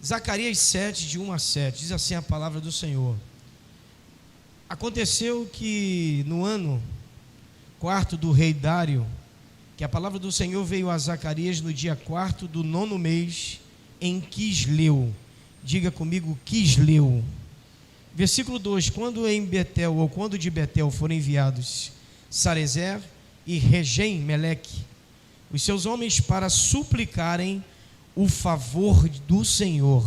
Zacarias 7, de 1 a 7, diz assim a palavra do Senhor. Aconteceu que no ano quarto do rei Dário, que a palavra do Senhor veio a Zacarias no dia 4 do 9º mês, em Quisleu. Diga comigo, Quisleu. Versículo 2: quando em Betel, ou quando de Betel foram enviados Sarezer e Regem Meleque, os seus homens, para suplicarem o favor do Senhor,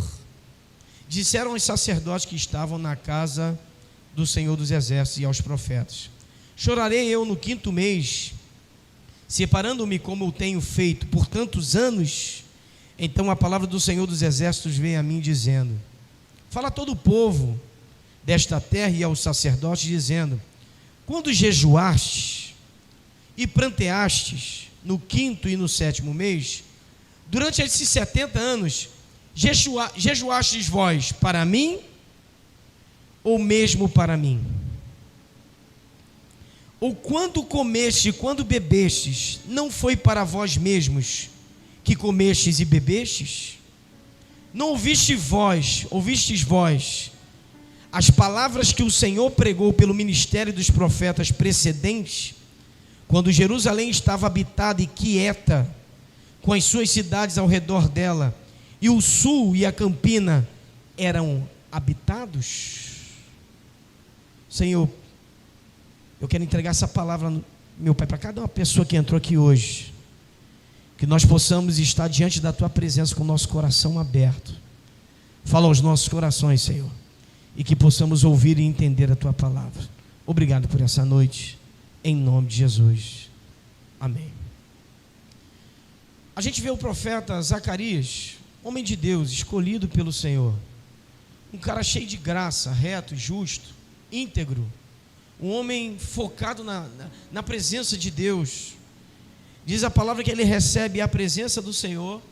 disseram aos sacerdotes que estavam na casa do Senhor dos Exércitos e aos profetas: chorarei eu no 5º mês, separando-me como eu tenho feito por tantos anos? Então a palavra do Senhor dos Exércitos veio a mim dizendo: fala a todo o povo desta terra e aos sacerdotes, dizendo: quando jejuastes e pranteastes no 5º e no 7º mês, durante esses 70 anos, jejuastes vós para mim, ou mesmo para mim? Ou quando comeste e quando bebestes, não foi para vós mesmos que comestes e bebestes? Não ouvistes vós as palavras que o Senhor pregou pelo ministério dos profetas precedentes, quando Jerusalém estava habitada e quieta, com as suas cidades ao redor dela, e o sul e a campina eram habitados? Senhor, eu quero entregar essa palavra, meu Pai, para cada uma pessoa que entrou aqui hoje, que nós possamos estar diante da Tua presença com o nosso coração aberto. Fala aos nossos corações, Senhor, e que possamos ouvir e entender a Tua palavra. Obrigado por essa noite, em nome de Jesus, amém. A gente vê o profeta Zacarias, homem de Deus, escolhido pelo Senhor, um cara cheio de graça, reto, justo, íntegro, um homem focado na presença de Deus. Diz a palavra que ele recebe a presença do Senhor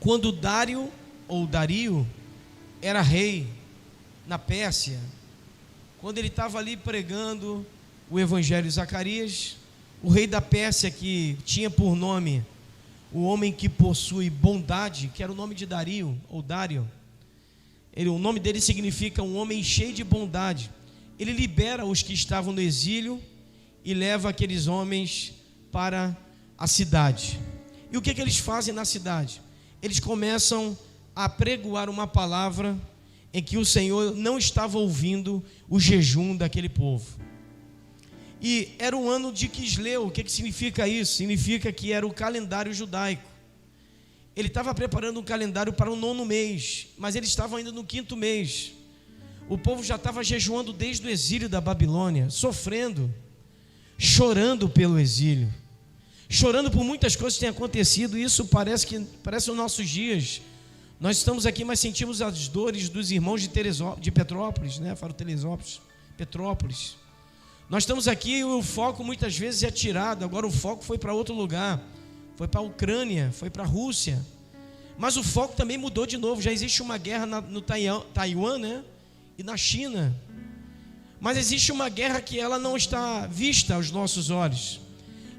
quando Dário, ou Dario, era rei na Pérsia. Quando ele estava ali pregando o evangelho, Zacarias, o rei da Pérsia, que tinha por nome o homem que possui bondade, que era o nome de Dario, ou Dário. O nome dele significa um homem cheio de bondade. Ele libera os que estavam no exílio e leva aqueles homens para a cidade. E o que eles fazem na cidade? Eles começam a pregoar uma palavra em que o Senhor não estava ouvindo o jejum daquele povo. E era o ano de Quisleu. O que significa isso? Significa que era o calendário judaico. Ele estava preparando um calendário para o 9º mês, mas eles estavam ainda no 5º mês. O povo já estava jejuando desde o exílio da Babilônia, sofrendo, chorando pelo exílio, chorando por muitas coisas que têm acontecido. Isso parece os nossos dias. Nós estamos aqui, mas sentimos as dores dos irmãos de Petrópolis, né? Falo Petrópolis. Nós estamos aqui e o foco muitas vezes é tirado. Agora o foco foi para outro lugar, foi para a Ucrânia, foi para a Rússia. Mas o foco também mudou de novo. Já existe uma guerra no Taiwan, né? E na China. Mas existe uma guerra que ela não está vista aos nossos olhos.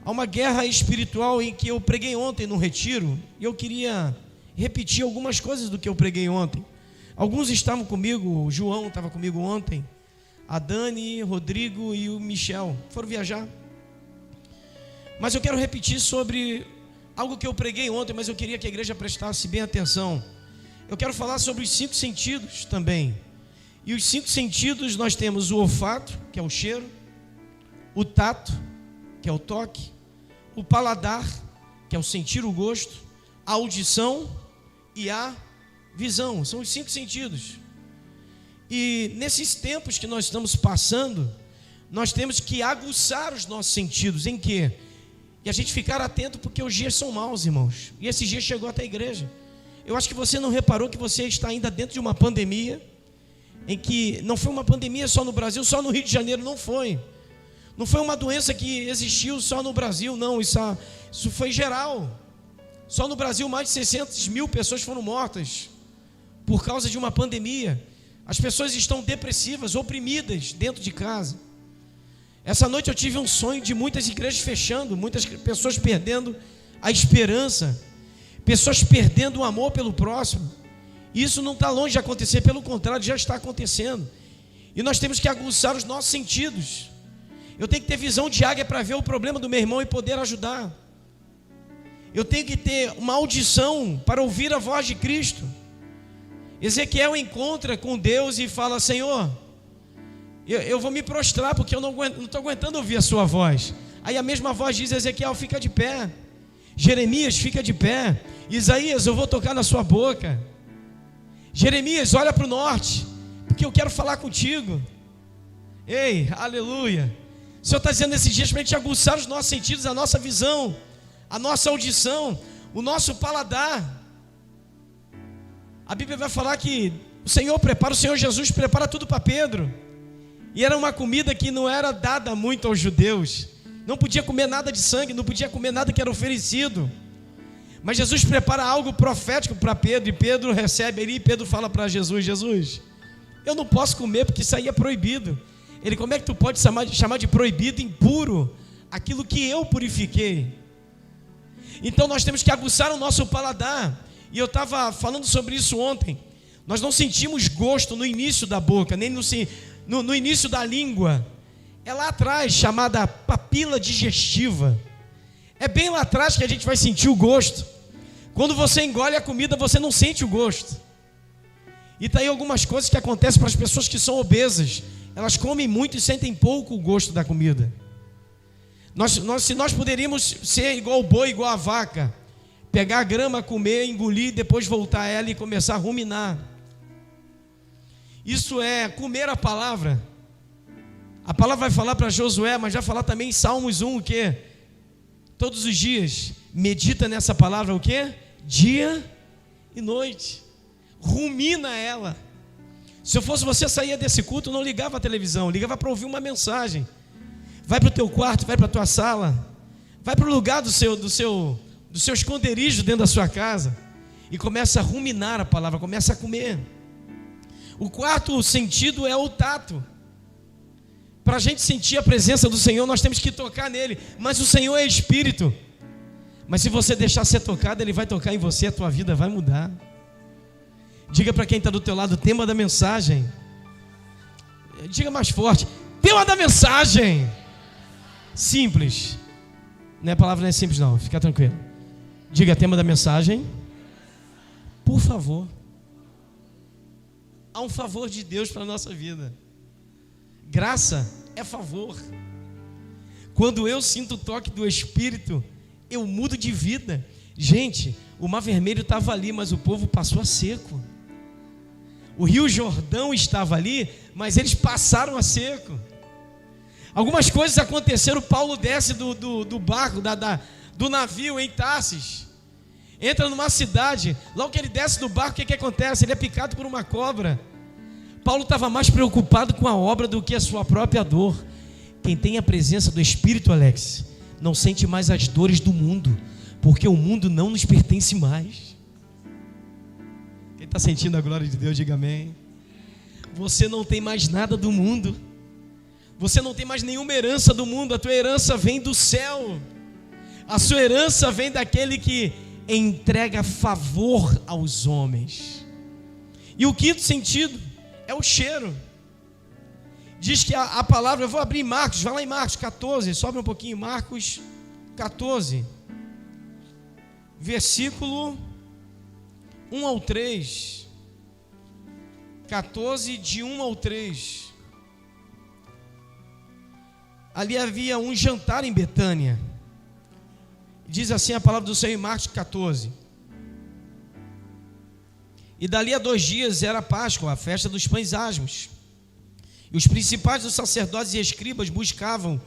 Há uma guerra espiritual em que eu preguei ontem no retiro, e eu queria repetir algumas coisas do que eu preguei ontem. Alguns estavam comigo, o João estava comigo ontem, a Dani, Rodrigo e o Michel foram viajar. Mas eu quero repetir sobre algo que eu preguei ontem, mas eu queria que a igreja prestasse bem atenção. Eu quero falar sobre os 5 sentidos também. E os 5 sentidos nós temos o olfato, que é o cheiro, o tato, que é o toque, o paladar, que é o sentir o gosto, a audição e a visão. São os 5 sentidos. E nesses tempos que nós estamos passando, nós temos que aguçar os nossos sentidos. Em quê? E a gente ficar atento, porque os dias são maus, irmãos. E esse dia chegou até a igreja. Eu acho que você não reparou que você está ainda dentro de uma pandemia, em que não foi uma pandemia só no Brasil, só no Rio de Janeiro não foi. Não foi uma doença que existiu só no Brasil, não. Isso foi geral. Só no Brasil mais de 600 mil pessoas foram mortas por causa de uma pandemia. As pessoas estão depressivas, oprimidas dentro de casa. Essa noite eu tive um sonho de muitas igrejas fechando, muitas pessoas perdendo a esperança, pessoas perdendo o amor pelo próximo, Isso não está longe de acontecer, pelo contrário, já está acontecendo. E nós temos que aguçar os nossos sentidos. Eu tenho que ter visão de águia para ver o problema do meu irmão e poder ajudar. Eu tenho que ter uma audição para ouvir a voz de Cristo. Ezequiel encontra com Deus e fala: Senhor, eu vou me prostrar porque eu não estou aguentando ouvir a sua voz. Aí a mesma voz diz: Ezequiel, fica de pé. Jeremias, fica de pé. Isaías, eu vou tocar na sua boca. Jeremias, olha para o norte, porque eu quero falar contigo. Ei, aleluia. O Senhor está dizendo nesses dias para a gente aguçar os nossos sentidos, a nossa visão, a nossa audição, o nosso paladar. A Bíblia vai falar que o Senhor Jesus prepara tudo para Pedro. E era uma comida que não era dada muito aos judeus. Não podia comer nada de sangue, não podia comer nada que era oferecido. Mas Jesus prepara algo profético para Pedro, e Pedro recebe ali, e Pedro fala para Jesus: Jesus, eu não posso comer porque isso aí é proibido. Ele: como é que tu pode chamar de proibido, impuro, aquilo que eu purifiquei? Então nós temos que aguçar o nosso paladar. E eu estava falando sobre isso ontem. Nós não sentimos gosto no início da boca, nem no início da língua. É lá atrás, chamada papila digestiva. É bem lá atrás que a gente vai sentir o gosto. Quando você engole a comida, você não sente o gosto. E está aí algumas coisas que acontecem para as pessoas que são obesas. Elas comem muito e sentem pouco o gosto da comida. Se nós poderíamos ser igual o boi, igual a vaca, pegar a grama, comer, engolir, depois voltar a ela e começar a ruminar. Isso é comer a palavra. A palavra vai falar para Josué, mas vai falar também em Salmos 1, o quê? Todos os dias, medita nessa palavra, o quê? Dia e noite. Rumina ela. Se eu fosse você, saía desse culto, não ligava a televisão, ligava para ouvir uma mensagem. Vai para o teu quarto, vai para a tua sala, vai para o lugar do seu esconderijo dentro da sua casa e começa a ruminar a palavra, começa a comer. O quarto sentido é o tato. Para a gente sentir a presença do Senhor, nós temos que tocar nele. Mas o Senhor é Espírito. Mas se você deixar ser tocado, Ele vai tocar em você, a tua vida vai mudar. Diga para quem está do teu lado: o tema da mensagem. Diga mais forte: tema da mensagem. Simples. Não é, a palavra não é simples não, fica tranquilo. Diga: tema da mensagem. Por favor. Há um favor de Deus para a nossa vida. Graça é favor. Quando eu sinto o toque do Espírito, eu mudo de vida. Gente, o Mar Vermelho estava ali, mas o povo passou a seco. O Rio Jordão estava ali, mas eles passaram a seco. Algumas coisas aconteceram. Paulo desce do barco, do navio em Tarsis, entra numa cidade. Logo que ele desce do barco, o que acontece? Ele é picado por uma cobra. Paulo estava mais preocupado com a obra do que a sua própria dor. Quem tem a presença do Espírito, Alex, não sente mais as dores do mundo, porque o mundo não nos pertence mais. Quem está sentindo a glória de Deus, diga amém. Você não tem mais nada do mundo. Você não tem mais nenhuma herança do mundo. A tua herança vem do céu. A sua herança vem daquele que entrega favor aos homens. E o quinto sentido é o cheiro. Diz que a palavra, eu vou abrir Marcos, vai lá em Marcos 14, sobe um pouquinho, Marcos 14, versículo 1 ao 3, 14 de 1 ao 3. Ali havia um jantar em Betânia. Diz assim a palavra do Senhor em Marcos 14: e dali a 2 dias era a Páscoa, a festa dos pães asmos. E os principais dos sacerdotes e escribas buscavam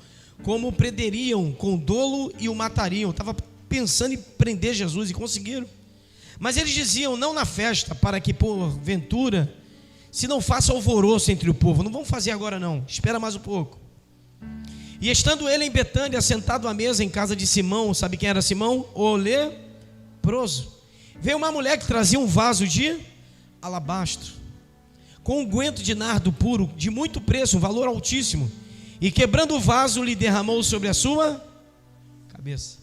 como o prenderiam com dolo e o matariam. Estava pensando em prender Jesus e conseguiram. Mas eles diziam: não na festa, para que porventura se não faça alvoroço entre o povo. Não vamos fazer agora não, espera mais um pouco. E estando ele em Betânia, sentado à mesa em casa de Simão, sabe quem era Simão? O leproso. Veio uma mulher que trazia um vaso de alabastro, com unguento de nardo puro, de muito preço, um valor altíssimo. E quebrando o vaso, lhe derramou sobre a sua cabeça.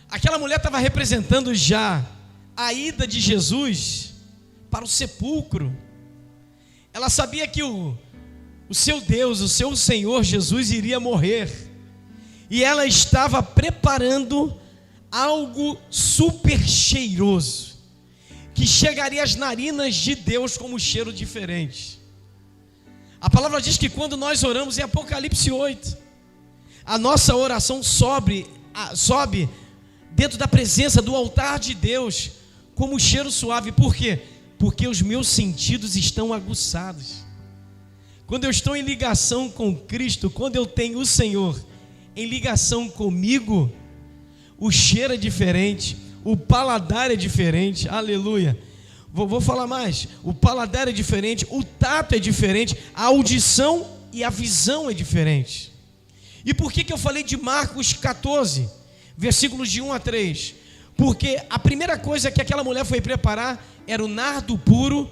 Aquela mulher estava representando já a ida de Jesus para o sepulcro. Ela sabia que o seu Deus, o seu Senhor Jesus iria morrer. E ela estava preparando algo super cheiroso, que chegaria às narinas de Deus como um cheiro diferente. A palavra diz que quando nós oramos em Apocalipse 8, a nossa oração sobe dentro da presença do altar de Deus como um cheiro suave. Por quê? Porque os meus sentidos estão aguçados. Quando eu estou em ligação com Cristo, quando eu tenho o Senhor em ligação comigo, o cheiro é diferente, o paladar é diferente, aleluia. Vou falar mais, o paladar é diferente, o tato é diferente, a audição e a visão é diferente. E por que eu falei de Marcos 14, versículos de 1 a 3? Porque a primeira coisa que aquela mulher foi preparar era o nardo puro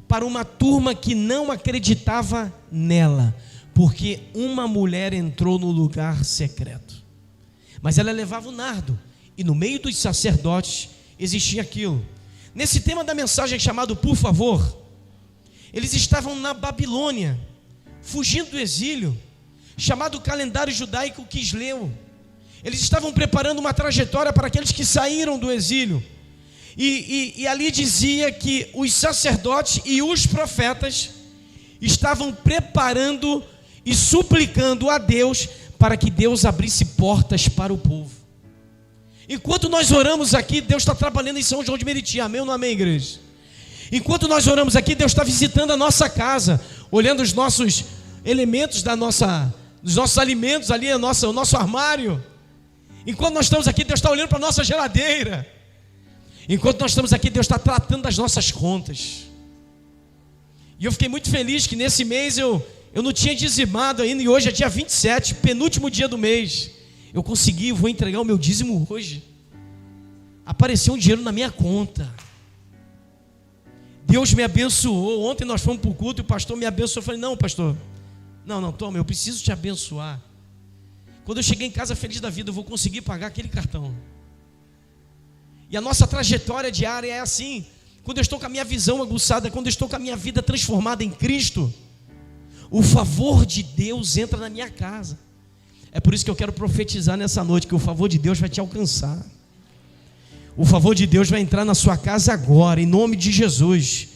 para uma turma que não acreditava nela, porque uma mulher entrou no lugar secreto. Mas ela levava o nardo, e no meio dos sacerdotes existia aquilo. Nesse tema da mensagem chamado Por Favor, eles estavam na Babilônia, fugindo do exílio, chamado calendário judaico Quisleu. Eles estavam preparando uma trajetória para aqueles que saíram do exílio. E ali dizia que os sacerdotes e os profetas estavam preparando e suplicando a Deus para que Deus abrisse portas para o povo. Enquanto nós oramos aqui, Deus está trabalhando em São João de Meriti. Amém ou não amém, igreja? Enquanto nós oramos aqui, Deus está visitando a nossa casa, olhando os nossos elementos dos nossos alimentos ali, o nosso armário. Enquanto nós estamos aqui, Deus está olhando para a nossa geladeira. Enquanto nós estamos aqui, Deus está tratando das nossas contas. E eu fiquei muito feliz que nesse mês eu não tinha dizimado ainda, e hoje é dia 27, penúltimo dia do mês. Eu consegui, vou entregar o meu dízimo hoje. Apareceu um dinheiro na minha conta. Deus me abençoou. Ontem nós fomos para o culto e o pastor me abençoou. Eu falei, não, pastor, não, toma, eu preciso te abençoar. Quando eu cheguei em casa feliz da vida, eu vou conseguir pagar aquele cartão. E a nossa trajetória diária é assim. Quando eu estou com a minha visão aguçada, quando eu estou com a minha vida transformada em Cristo, o favor de Deus entra na minha casa. É por isso que eu quero profetizar nessa noite, que o favor de Deus vai te alcançar. O favor de Deus vai entrar na sua casa agora, em nome de Jesus.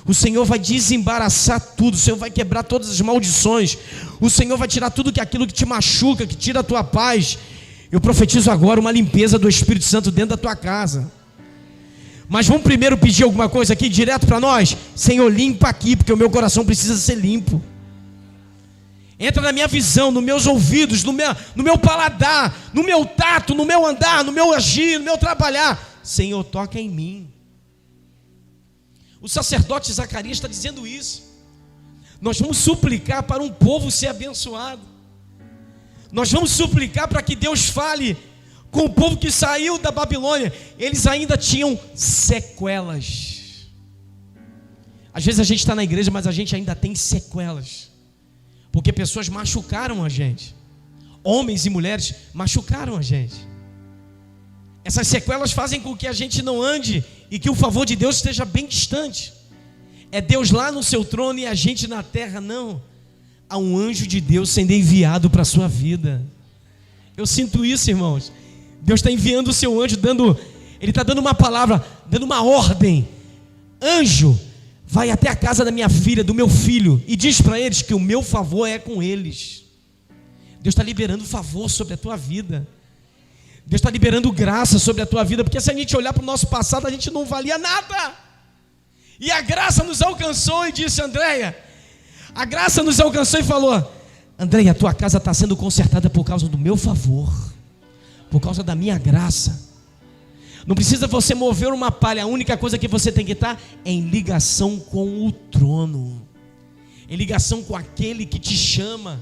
O Senhor vai desembaraçar tudo, o Senhor vai quebrar todas as maldições, o Senhor vai tirar tudo aquilo que te machuca, que tira a tua paz. Eu profetizo agora uma limpeza do Espírito Santo dentro da tua casa. Mas vamos primeiro pedir alguma coisa aqui, direto para nós. Senhor, limpa aqui, porque o meu coração precisa ser limpo. Entra na minha visão, nos meus ouvidos, no meu paladar, no meu tato, no meu andar, no meu agir, no meu trabalhar. Senhor, toca em mim. O sacerdote Zacarias está dizendo isso. Nós vamos suplicar para um povo ser abençoado. Nós vamos suplicar para que Deus fale com o povo que saiu da Babilônia. Eles ainda tinham sequelas. Às vezes a gente está na igreja, mas a gente ainda tem sequelas, porque pessoas machucaram a gente. Homens e mulheres machucaram a gente. Essas sequelas fazem com que a gente não ande e que o favor de Deus esteja bem distante. É Deus lá no seu trono e a gente na terra, não. Há um anjo de Deus sendo enviado para a sua vida. Eu sinto isso, irmãos. Deus está enviando o seu anjo, Ele está dando uma palavra, dando uma ordem. Anjo, vai até a casa da minha filha, do meu filho, e diz para eles que o meu favor é com eles. Deus está liberando favor sobre a tua vida. Deus está liberando graça sobre a tua vida, porque se a gente olhar para o nosso passado, a gente não valia nada. E a graça nos alcançou e disse, Andréia, a graça nos alcançou e falou, Andréia, a tua casa está sendo consertada por causa do meu favor, por causa da minha graça. Não precisa você mover uma palha, a única coisa que você tem que estar é em ligação com o trono, em ligação com aquele que te chama.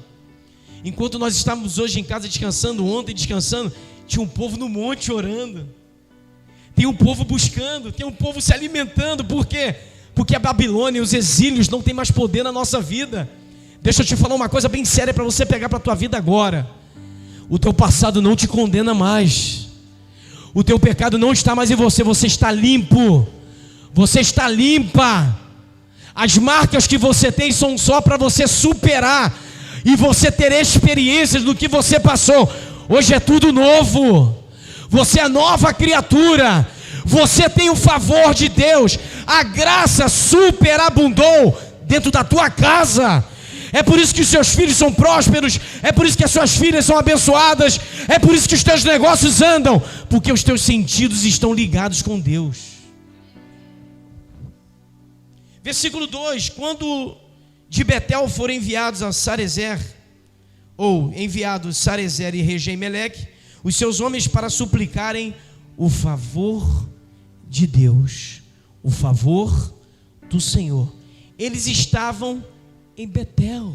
Enquanto nós estávamos hoje em casa descansando, ontem descansando, tinha um povo no monte orando, tem um povo buscando, tem um povo se alimentando. Por quê? Porque a Babilônia e os exílios não tem mais poder na nossa vida. Deixa eu te falar uma coisa bem séria para você pegar para a tua vida agora. O teu passado não te condena mais. O teu pecado não está mais em você, você está limpo. Você está limpa. As marcas que você tem são só para você superar e você ter experiências do que você passou. Hoje é tudo novo. Você é nova criatura. Você tem o favor de Deus. A graça superabundou dentro da tua casa. É por isso que os seus filhos são prósperos. É por isso que as suas filhas são abençoadas. É por isso que os teus negócios andam, porque os teus sentidos estão ligados com Deus. Versículo 2: quando de Betel foram enviados a Sarezer, ou enviados Sarezer e Regem-Meleque, os seus homens para suplicarem o favor de Deus, o favor do Senhor. Eles estavam em Betel.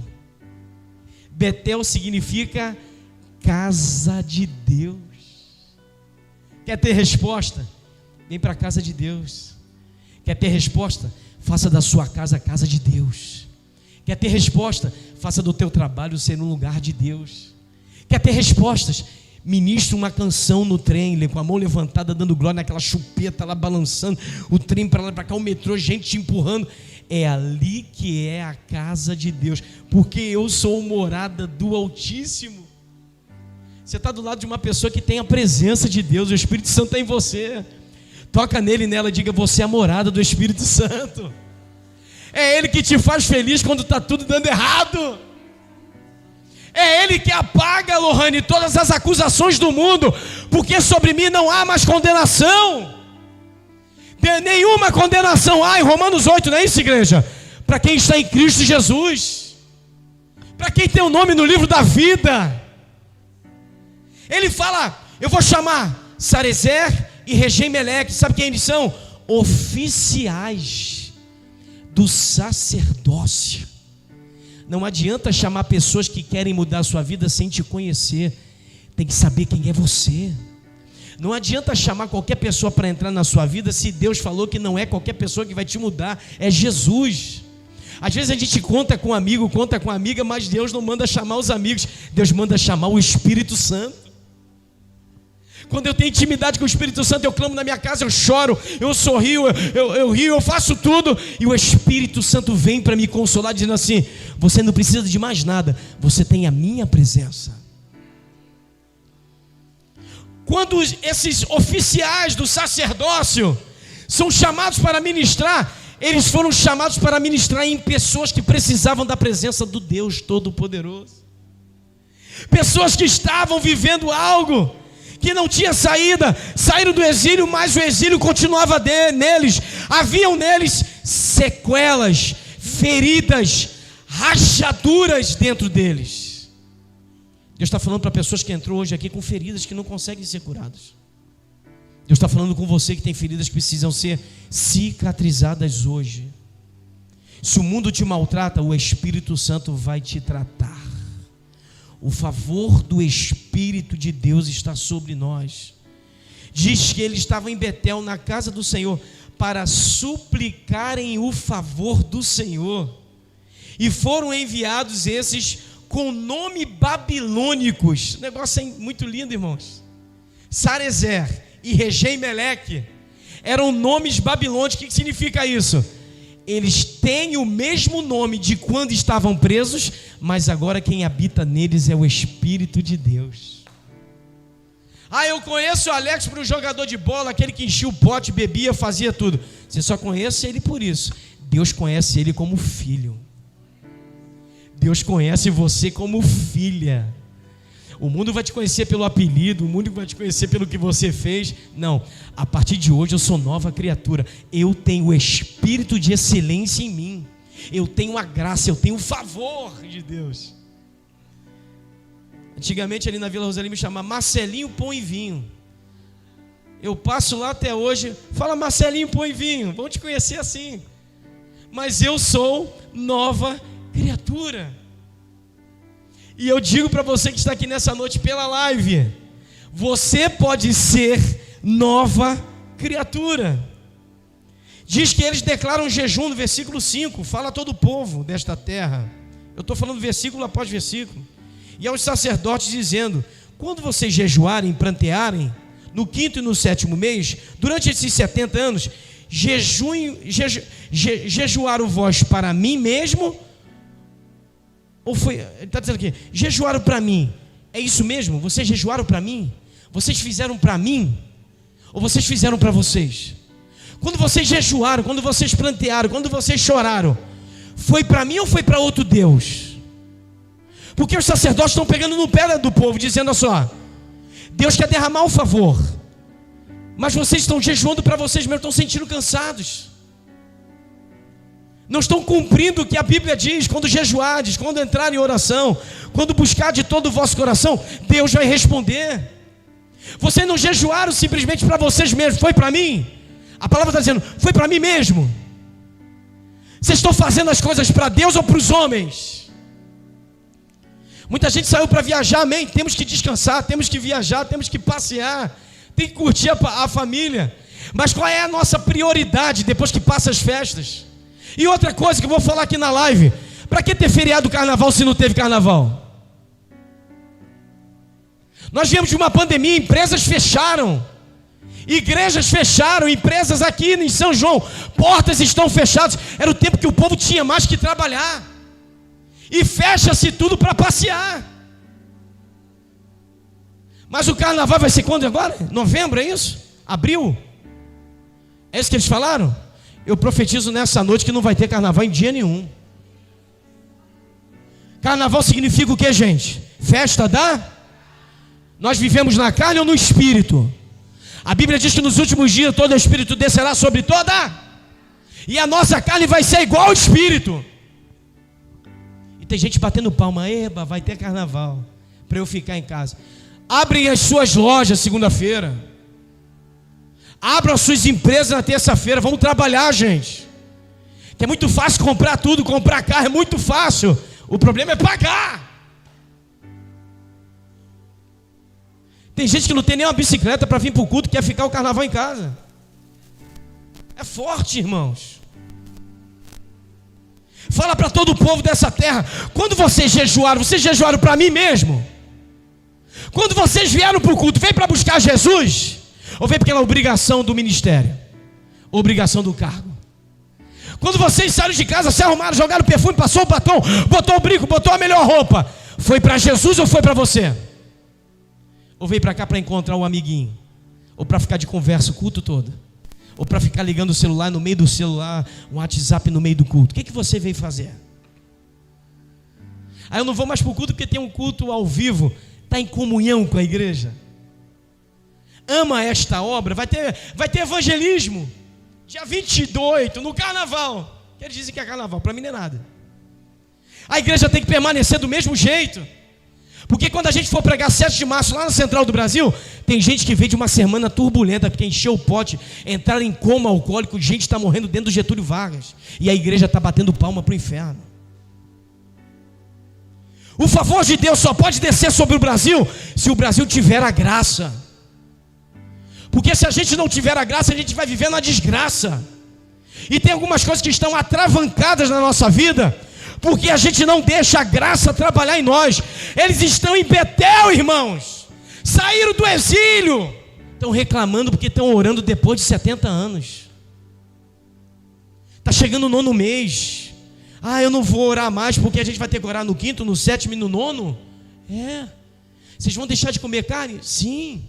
Betel significa casa de Deus. Quer ter resposta? Vem para a casa de Deus. Quer ter resposta? Faça da sua casa a casa de Deus. Quer ter resposta? Faça do teu trabalho ser um lugar de Deus. Quer ter respostas? Ministre uma canção no trem, com a mão levantada, dando glória naquela chupeta lá, balançando o trem para lá e para cá, o metrô, gente te empurrando. É ali que é a casa de Deus, porque eu sou morada do Altíssimo. Você está do lado de uma pessoa que tem a presença de Deus, o Espírito Santo está em você. Toca nele e nela, diga: você é a morada do Espírito Santo. É Ele que te faz feliz quando está tudo dando errado. É Ele que apaga, Lohane, todas as acusações do mundo, porque sobre mim não há mais condenação. Nenhuma condenação há em Romanos 8, não é isso, igreja? Para quem está em Cristo Jesus, para quem tem o nome no livro da vida. Ele fala: eu vou chamar Sarezer e Regem-Meleque. Sabe quem eles são? Oficiais do sacerdócio. Não adianta chamar pessoas que querem mudar a sua vida sem te conhecer. Tem que saber quem é você. Não adianta chamar qualquer pessoa para entrar na sua vida se Deus falou que não é qualquer pessoa que vai te mudar, é Jesus. Às vezes a gente conta com um amigo, conta com uma amiga, mas Deus não manda chamar os amigos, Deus manda chamar o Espírito Santo. Quando eu tenho intimidade com o Espírito Santo, eu clamo na minha casa, eu choro, eu sorrio, eu rio, eu faço tudo, e o Espírito Santo vem para me consolar, dizendo assim: você não precisa de mais nada, você tem a minha presença. Quando esses oficiais do sacerdócio são chamados para ministrar, eles foram chamados para ministrar em pessoas que precisavam da presença do Deus Todo-Poderoso. Pessoas que estavam vivendo algo que não tinha saída, saíram do exílio, mas o exílio continuava neles. Haviam neles sequelas, feridas, rachaduras dentro deles. Deus está falando para pessoas que entrou hoje aqui com feridas que não conseguem ser curadas. Deus está falando com você que tem feridas que precisam ser cicatrizadas hoje. Se o mundo te maltrata, o Espírito Santo vai te tratar. O favor do Espírito de Deus está sobre nós. Diz que eles estavam em Betel, na casa do Senhor, para suplicarem o favor do Senhor. E foram enviados esses com nome babilônicos. O negócio é muito lindo, irmãos. Sarezer e Regem-Meleque eram nomes babilônicos. O que significa isso? Eles têm o mesmo nome de quando estavam presos, mas agora quem habita neles é o Espírito de Deus. Ah, eu conheço o Alex para um jogador de bola, aquele que enchia o pote, bebia, fazia tudo. Você só conhece ele por isso. Deus conhece ele como filho. Deus conhece você como filha. O mundo vai te conhecer pelo apelido, o mundo vai te conhecer pelo que você fez. Não, a partir de hoje eu sou nova criatura. Eu tenho o Espírito de excelência em mim. Eu tenho a graça, eu tenho o favor de Deus. Antigamente ali na Vila Rosalie me chamava Marcelinho Pão e Vinho. Eu passo lá até hoje, fala Marcelinho Pão e Vinho, vão te conhecer assim. Mas eu sou nova criatura. E eu digo para você que está aqui nessa noite pela live, você pode ser nova criatura. Diz que eles declaram jejum no versículo 5, fala a todo o povo desta terra. Eu estou falando versículo após versículo. E aos sacerdotes dizendo: quando vocês jejuarem, prantearem, no 5º e no 7º mês, durante esses 70 anos, jejuaram vós para mim mesmo? Ou foi, ele está dizendo aqui, jejuaram para mim, é isso mesmo? Vocês jejuaram para mim? Vocês fizeram para mim? Ou vocês fizeram para vocês? Quando vocês jejuaram, quando vocês plantearam, quando vocês choraram, foi para mim ou foi para outro Deus? Porque os sacerdotes estão pegando no pé do povo, dizendo assim, ó, Deus quer derramar o favor, mas vocês estão jejuando para vocês mesmos, estão sentindo cansados, não estão cumprindo o que a Bíblia diz. Quando jejuardes, quando entrar em oração, quando buscar de todo o vosso coração, Deus vai responder. Vocês não jejuaram simplesmente para vocês mesmos, foi para mim? A palavra está dizendo, foi para mim mesmo. Vocês estão fazendo as coisas para Deus ou para os homens? Muita gente saiu para viajar, amém, temos que descansar, temos que viajar, temos que passear, tem que curtir a família, mas qual é a nossa prioridade depois que passa as festas? E outra coisa que eu vou falar aqui na live, para que ter feriado carnaval se não teve carnaval? Nós viemos de uma pandemia, empresas fecharam, igrejas fecharam, empresas aqui em São João, portas estão fechadas. Era o tempo que o povo tinha mais que trabalhar, e fecha-se tudo para passear. Mas o carnaval vai ser quando agora? Novembro, é isso? Abril? É isso que eles falaram? Eu profetizo nessa noite que não vai ter carnaval em dia nenhum. Carnaval significa o que, gente? Festa da? Nós vivemos na carne ou no espírito? A Bíblia diz que nos últimos dias todo o espírito descerá sobre toda, e a nossa carne vai ser igual ao espírito. E tem gente batendo palma, eba, vai ter carnaval, para eu ficar em casa. Abrem as suas lojas segunda-feira, abram as suas empresas na terça-feira, vamos trabalhar, gente. Que é muito fácil comprar tudo, comprar carro é muito fácil, o problema é pagar. Tem gente que não tem nem uma bicicleta para vir para o culto, quer ficar o carnaval em casa. É forte, irmãos. Fala para todo o povo dessa terra, quando vocês jejuaram para mim mesmo? Quando vocês vieram para o culto, veio para buscar Jesus? Ou veio pela obrigação do ministério? Obrigação do cargo? Quando vocês saíram de casa, se arrumaram, jogaram perfume, passou o batom, botou o brinco, botou a melhor roupa, foi para Jesus ou foi para você? Ou veio para cá para encontrar um amiguinho? Ou para ficar de conversa o culto todo? Ou para ficar ligando o celular no meio do celular, um WhatsApp no meio do culto? O que você veio fazer? Aí eu não vou mais para o culto porque tem um culto ao vivo. Está em comunhão com a igreja? Ama esta obra? Vai ter evangelismo dia 28 no carnaval. Eles dizem que é carnaval, para mim não é nada. A igreja tem que permanecer do mesmo jeito, porque quando a gente for pregar 7 de março lá na Central do Brasil, tem gente que veio de uma semana turbulenta, porque encheu o pote, entraram em coma alcoólico, gente está morrendo dentro do Getúlio Vargas, e a igreja está batendo palma para o inferno. O favor de Deus só pode descer sobre o Brasil se o Brasil tiver a graça. Porque se a gente não tiver a graça, a gente vai viver na desgraça. E tem algumas coisas que estão atravancadas na nossa vida, porque a gente não deixa a graça trabalhar em nós. Eles estão em Betel, irmãos. Saíram do exílio. Estão reclamando porque estão orando depois de 70 anos. Está chegando o 9º mês. Eu não vou orar mais porque a gente vai ter que orar no 5º, no 7º e no 9º. Vocês vão deixar de comer carne? Sim.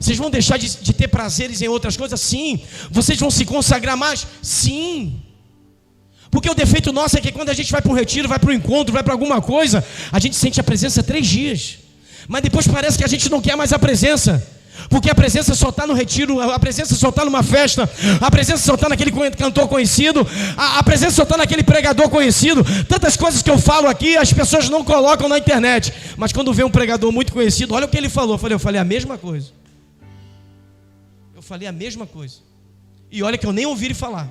Vocês vão deixar de ter prazeres em outras coisas? Sim. Vocês vão se consagrar mais? Sim. Porque o defeito nosso é que quando a gente vai para um retiro, vai para um encontro, vai para alguma coisa, a gente sente a presença 3 dias. Mas depois parece que a gente não quer mais a presença. Porque a presença só está no retiro, a presença só está numa festa, a presença só está naquele cantor conhecido, a presença só está naquele pregador conhecido. Tantas coisas que eu falo aqui, as pessoas não colocam na internet. Mas quando vê um pregador muito conhecido, olha o que ele falou. Eu falei a mesma coisa. Eu falei a mesma coisa. E olha que eu nem ouvi ele falar.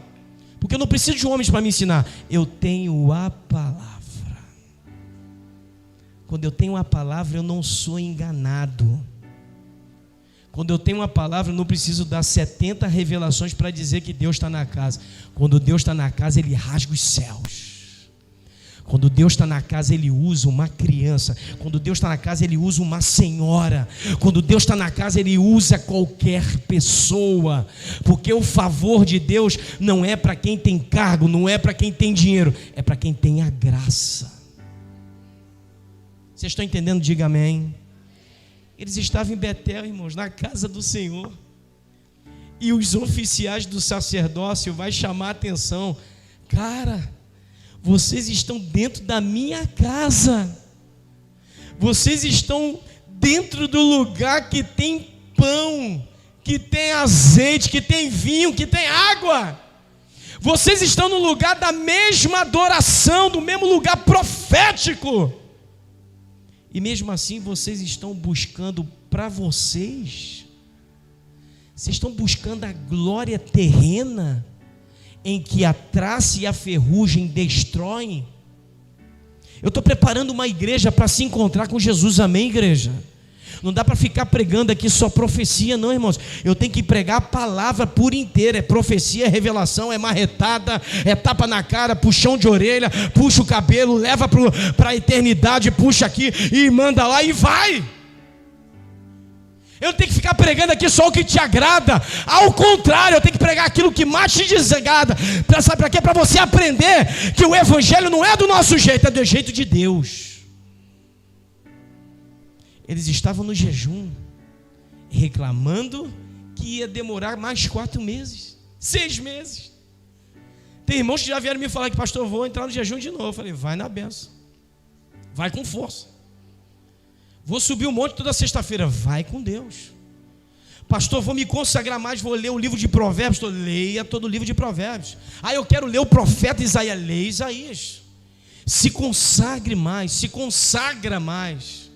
Porque eu não preciso de homens para me ensinar. Eu tenho a palavra. Quando eu tenho a palavra, eu não sou enganado. Quando eu tenho uma palavra, eu não preciso dar 70 revelações para dizer que Deus está na casa. Quando Deus está na casa, Ele rasga os céus. Quando Deus está na casa, Ele usa uma criança. Quando Deus está na casa, Ele usa uma senhora. Quando Deus está na casa, Ele usa qualquer pessoa. Porque o favor de Deus não é para quem tem cargo, não é para quem tem dinheiro, é para quem tem a graça. Vocês estão entendendo? Diga amém. Eles estavam em Betel, irmãos, na casa do Senhor. E os oficiais do sacerdócio vai chamar a atenção. Cara, vocês estão dentro da minha casa. Vocês estão dentro do lugar que tem pão, que tem azeite, que tem vinho, que tem água. Vocês estão no lugar da mesma adoração, do mesmo lugar profético. E mesmo assim vocês estão buscando para vocês. Vocês estão buscando a glória terrena, em que a traça e a ferrugem destroem. Eu estou preparando uma igreja para se encontrar com Jesus, amém, igreja? Não dá para ficar pregando aqui só profecia, não, irmãos. Eu tenho que pregar a palavra por inteira. É profecia, é revelação, é marretada, é tapa na cara, puxão de orelha, puxa o cabelo, leva para a eternidade, puxa aqui e manda lá e vai. Eu tenho que ficar pregando aqui só o que te agrada. Ao contrário, eu tenho que pregar aquilo que mais te desagrada. Sabe para quê? Para você aprender que o evangelho não é do nosso jeito, é do jeito de Deus. Eles estavam no jejum, reclamando que ia demorar mais 4 meses, 6 meses. Tem irmãos que já vieram me falar que, pastor, eu vou entrar no jejum de novo. Eu falei, vai na benção, vai com força. Vou subir um monte toda sexta-feira. Vai com Deus. Pastor, vou me consagrar mais, vou ler o livro de Provérbios. Pastor, leia todo o livro de Provérbios. Eu quero ler o profeta Isaías. Leia Isaías. Se consagre mais, se consagra mais.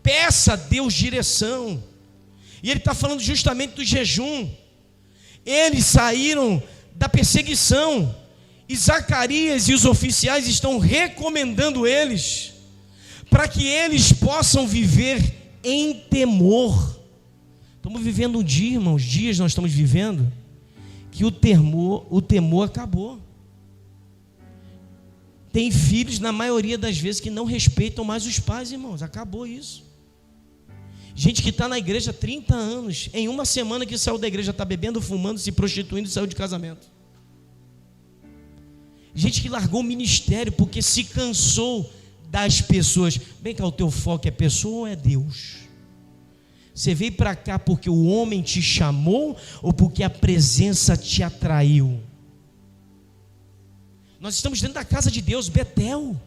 Peça a Deus direção. E ele está falando justamente do jejum. Eles saíram da perseguição. E Zacarias e os oficiais estão recomendando eles, para que eles possam viver em temor. Estamos vivendo um dia, irmãos, dias nós estamos vivendo, que o temor acabou. Tem filhos, na maioria das vezes, que não respeitam mais os pais, irmãos. Acabou isso. Gente que está na igreja há 30 anos, em uma semana que saiu da igreja, está bebendo, fumando, se prostituindo e saiu de casamento. Gente que largou o ministério porque se cansou das pessoas. Bem cá, o teu foco é pessoa ou é Deus? Você veio para cá porque o homem te chamou ou porque a presença te atraiu? Nós estamos dentro da casa de Deus, Betel,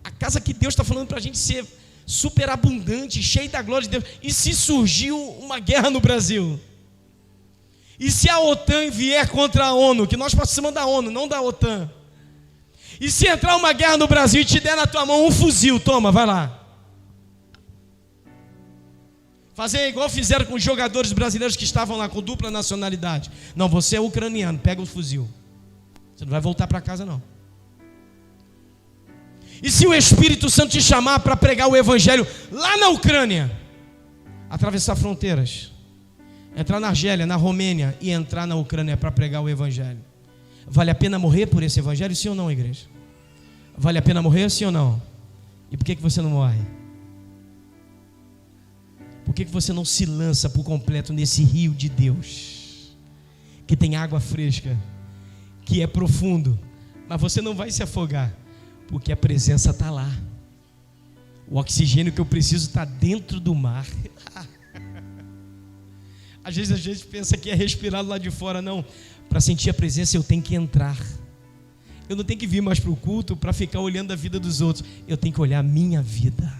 a casa que Deus está falando para a gente ser superabundante, cheio da glória de Deus. E se surgiu uma guerra no Brasil? E se a OTAN vier contra a ONU, que nós participamos da ONU, não da OTAN? E se entrar uma guerra no Brasil e te der na tua mão um fuzil, toma, vai lá. Fazer igual fizeram com os jogadores brasileiros que estavam lá com dupla nacionalidade. Não, você é ucraniano, pega o fuzil. Você não vai voltar para casa não. E se o Espírito Santo te chamar para pregar o evangelho lá na Ucrânia, atravessar fronteiras, entrar na Argélia, na Romênia e entrar na Ucrânia para pregar o evangelho, vale a pena morrer por esse evangelho, sim ou não, igreja? Vale a pena morrer, sim ou não? E por que você não morre? Por que você não se lança por completo nesse rio de Deus, que tem água fresca, que é profundo, mas você não vai se afogar, porque a presença está lá. O oxigênio que eu preciso está dentro do mar. Às vezes a gente pensa que é respirar lá de fora. Não, para sentir a presença eu tenho que entrar. Eu não tenho que vir mais para o culto para ficar olhando a vida dos outros. Eu tenho que olhar a minha vida,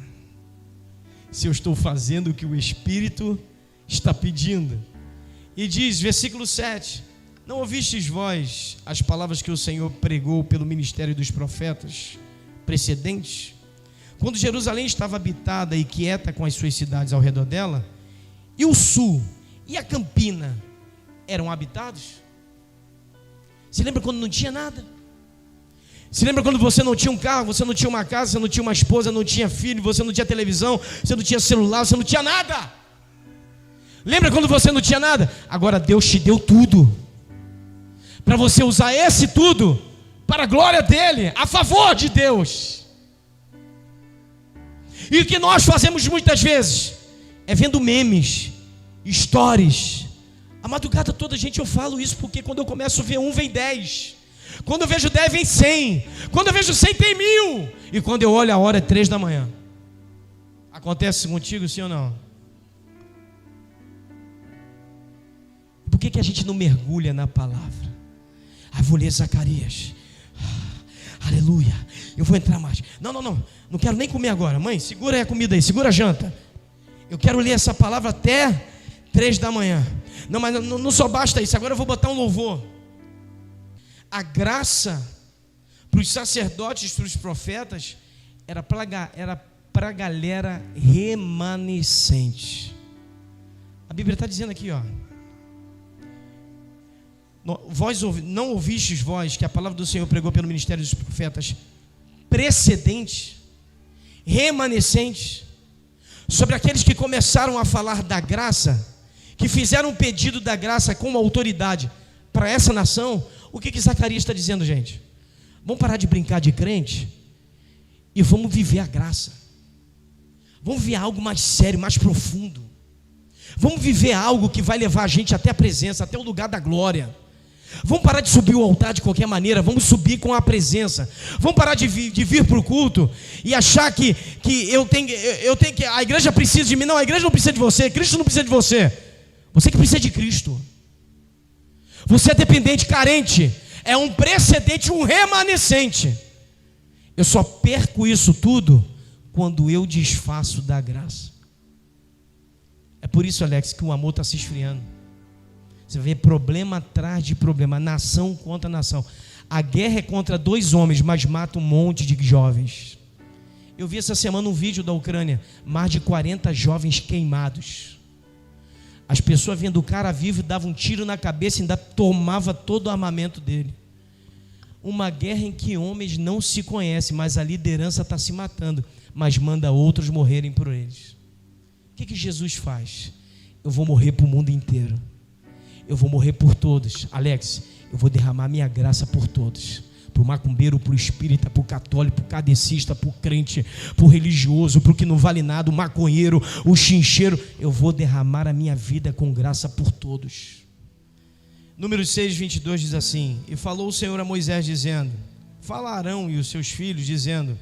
se eu estou fazendo o que o Espírito está pedindo. E diz, versículo 7: não ouvistes vós as palavras que o Senhor pregou pelo ministério dos profetas precedentes, quando Jerusalém estava habitada e quieta com as suas cidades ao redor dela, e o sul e a campina eram habitados? Se lembra quando não tinha nada? Se lembra quando você não tinha um carro, você não tinha uma casa, você não tinha uma esposa, não tinha filho, você não tinha televisão, você não tinha celular, você não tinha nada? Lembra quando você não tinha nada? Agora Deus te deu tudo, para você usar esse tudo para a glória dele, a favor de Deus. E o que nós fazemos muitas vezes é vendo memes, stories. A madrugada toda, gente, eu falo isso porque quando eu começo a ver um, vem 10. Quando eu vejo 10, vem 100. Quando eu vejo 100, tem 1000. E quando eu olho a hora, é 3 da manhã. Acontece contigo, sim ou não? Por que a gente não mergulha na palavra? Vou ler Zacarias. Aleluia. Eu vou entrar mais. Não quero nem comer agora. Mãe, segura aí a comida aí, segura a janta. Eu quero ler essa palavra até 3 da manhã. Não, mas não só basta isso. Agora eu vou botar um louvor. A graça para os sacerdotes, para os profetas, era para a galera remanescente. A Bíblia está dizendo aqui, ó. Vós não ouvistes vós que a palavra do Senhor pregou pelo ministério dos profetas precedentes, remanescentes, sobre aqueles que começaram a falar da graça, que fizeram um pedido da graça com autoridade para essa nação. O que Zacarias está dizendo, gente? Vamos parar de brincar de crente e vamos viver a graça. Vamos viver algo mais sério, mais profundo. Vamos viver algo que vai levar a gente até a presença, até o lugar da glória. Vamos parar de subir o altar de qualquer maneira. Vamos subir com a presença. Vamos parar de vir para o culto e achar que eu tenho que a igreja precisa de mim. Não, a igreja não precisa de você. Cristo não precisa de você. Você que precisa de Cristo. Você é dependente, carente. É um precedente, um remanescente. Eu só perco isso tudo quando eu desfaço da graça. É por isso, Alex, que o amor está se esfriando. Você vê problema atrás de problema, nação contra nação. A guerra é contra 2 homens, mas mata um monte de jovens. Eu vi essa semana um vídeo da Ucrânia, mais de 40 jovens queimados. As pessoas vendo o cara vivo e davam um tiro na cabeça e ainda tomava todo o armamento dele. Uma guerra em que homens não se conhecem, mas a liderança está se matando, mas manda outros morrerem por eles. O que Jesus faz? Eu vou morrer para o mundo inteiro. Eu vou morrer por todos. Alex, eu vou derramar minha graça por todos. Para o macumbeiro, para o espírita, para o católico, para o cadecista, para o crente, para o religioso, para o que não vale nada, o maconheiro, o chincheiro. Eu vou derramar a minha vida com graça por todos. Número 6, 22 diz assim: E falou o Senhor a Moisés dizendo: Fala a Arão e os seus filhos, dizendo: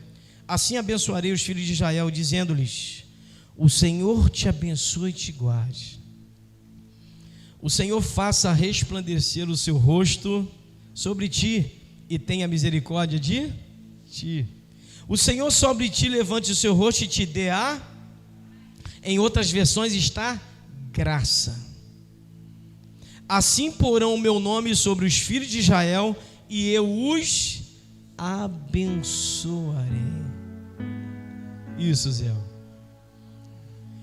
Assim abençoarei os filhos de Israel, dizendo-lhes: O Senhor te abençoe e te guarde. O Senhor faça resplandecer o seu rosto sobre ti e tenha misericórdia de ti. O Senhor sobre ti levante o seu rosto e te dê em outras versões está graça. Assim porão o meu nome sobre os filhos de Israel e eu os abençoarei. Isso, Zé.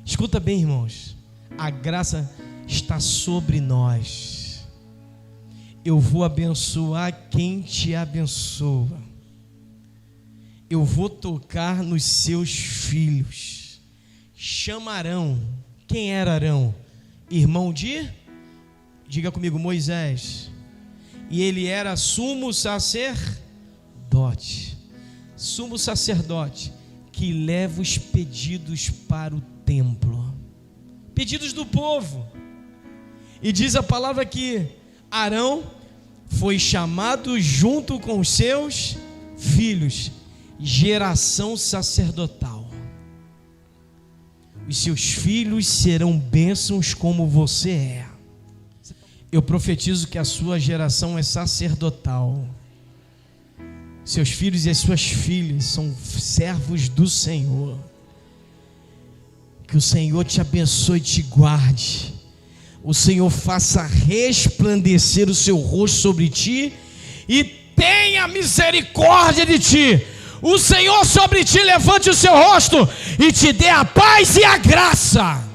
Escuta bem, irmãos. A graça está sobre nós. Eu vou abençoar quem te abençoa. Eu vou tocar nos seus filhos. Chamarão. Quem era Arão? Irmão de? Diga comigo, Moisés. E ele era sumo sacerdote. Sumo sacerdote que leva os pedidos para o templo. Pedidos do povo. E diz a palavra que Arão foi chamado junto com os seus filhos, geração sacerdotal. Os seus filhos serão bênçãos como você é. Eu profetizo que a sua geração é sacerdotal. Seus filhos e as suas filhas são servos do Senhor. Que o Senhor te abençoe e te guarde. O Senhor faça resplandecer o seu rosto sobre ti e tenha misericórdia de ti. O Senhor sobre ti levante o seu rosto e te dê a paz e a graça.